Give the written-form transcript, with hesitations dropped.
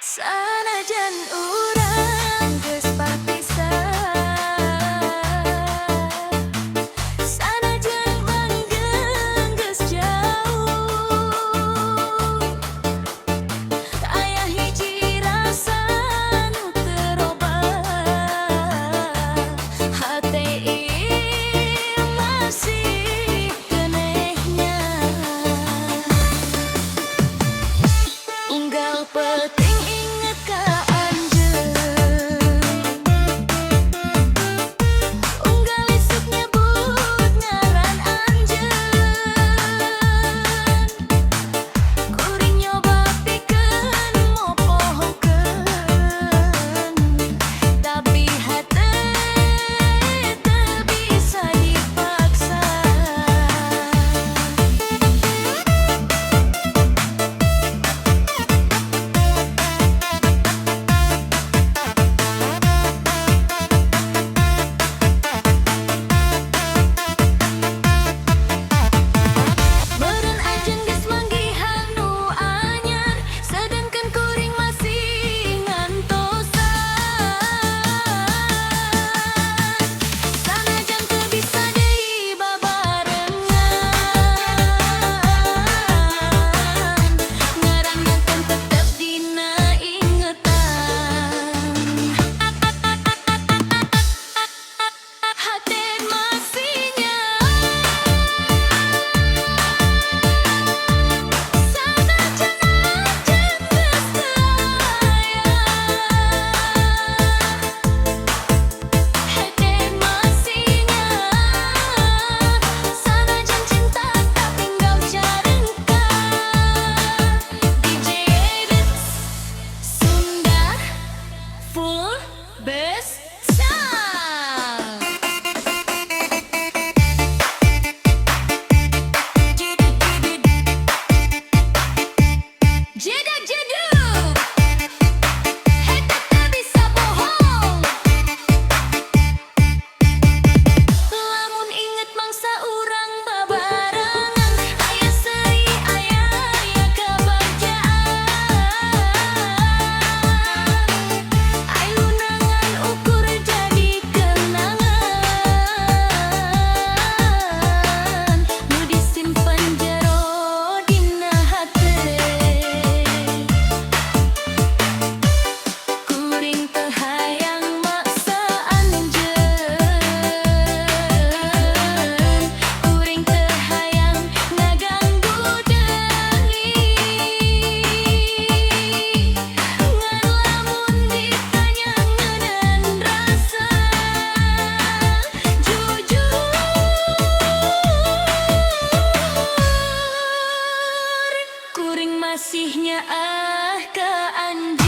Sanajan urang geus papisah, sanajan langgeng geus jauh, aya hiji rasa nu teu robah, hate ieu masih kenehnya. Unggal penting inget ka anjeun, unggal isuk nyebut ngaran anjeun, kuring nyoba pikeun mopohokeun, tapi hate teu bisa dipaksa. Meureun anjeun geus manggihan nu anyar, sedengkeun kuring masih ngantosan. Sanajan teu bisa deui babarengan, ngarangakeun tetep dina ingetan. Hate masih sanajan anjeun geus teu aya, hate masih sanajan cinta tapi engkau carengka. DJ Edits Sunda Full Bass Sound. Jedag jedug, hate teu bisa bohong. Lamun inget mangsa urang babarengan, aya seui aya kabagjaan. Ayeunangan ukur jadi kenangan, nu disimpen jero dina hate. Kuring teu hayang maksa anjeun, kuring teu hayang ngaganggu deui. Ngan lamun ditanya ngeuneun rasa, jujur kuring masih nyaah ka anjeun.